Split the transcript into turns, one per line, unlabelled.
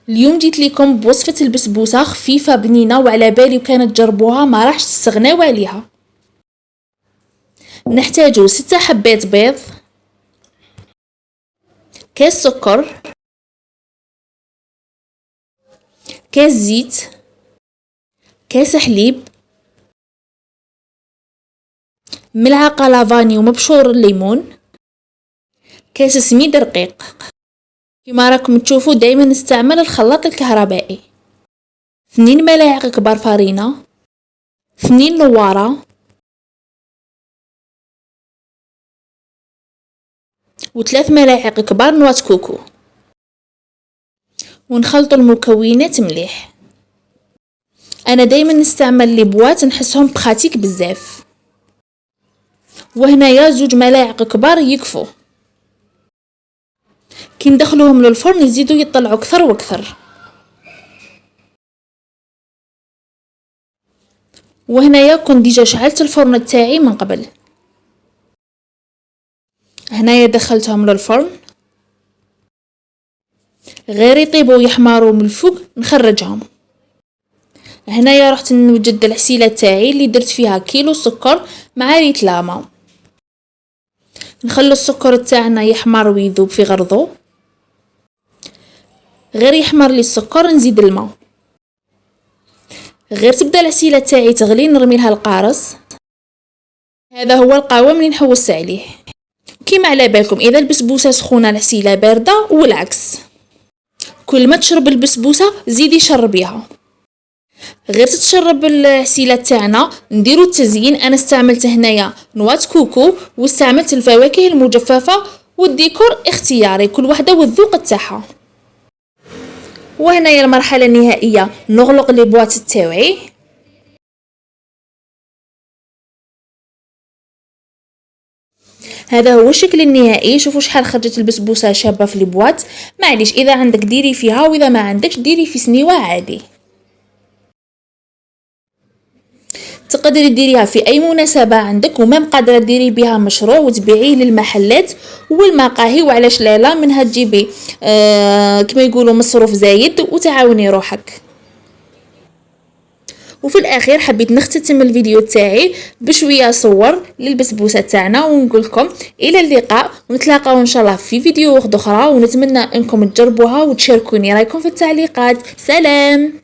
اليوم جيت لكم بوصفة البسبوسة خفيفة بنينة وعلى بالي وكانت تجربوها ما راحش تستغناو عليها. نحتاجو 6 حبات بيض، كاس سكر، كاس زيت، كاس حليب، ملعقة لافاني ومبشور الليمون، كاس سميد رقيق. كما راكم تشوفوا دايما نستعمل الخلاط الكهربائي. 2 ملاعق كبار فرينة، 2 نوارة، و3 ملاعق كبار نواة كوكو. ونخلط المكونات مليح. انا دايما نستعمل لي بواط نحسهم بخاتيك بزاف، وهنايا 2 ملاعق كبار يكفوا. كي ندخلوهم للفرن يزيدوا يطلعوا اكثر واكثر. وهنايا كنت ديجا شعلت الفرن تاعي من قبل. هنايا دخلتهم للفرن، غير يطيبوا ويحمروا من الفوق نخرجهم. هنايا رحت نوجد العسيله تاعي اللي درت فيها كيلو سكر مع ريت لاما. نخلو السكر تاعنا يحمر ويذوب في غرضو. غير يحمر لي السكر نزيد الماء. غير تبدا العسيله تاعي تغلي نرمي لها القارص. هذا هو القوام اللي نحوس عليه. كيما على بالكم اذا البسبوسه سخونه العسيله بارده والعكس. كل ما تشرب البسبوسه زيدي شربيها. غير تتشرب العسيله تاعنا نديرو التزيين. انا استعملت هنايا نواة كوكو واستعملت الفواكه المجففه والديكور اختياري كل وحده والذوق تاعها. وهنايا المرحله النهائيه نغلق لي بواط تاعي. هذا هو الشكل النهائي. شوفوا شحال خرجت البسبوسه شابه في البواط. معليش اذا عندك ديري فيها واذا ما عندكش ديري في سنيوه عادي. تقدري ديريها في اي مناسبه عندك ومام قادره ديري بها مشروع وتبيعيه للمحلات والمقاهي. وعلاش لا منها تجيبي كما يقولوا مصروف زايد وتعاوني روحك. وفي الاخير حبيت نختتم الفيديو تاعي بشويه صور للبسبوسه تاعنا ونقول لكم الى اللقاء ونتلاقاو ان شاء الله في فيديو اخرى. ونتمنى انكم تجربوها وتشاركوني رايكم في التعليقات. سلام.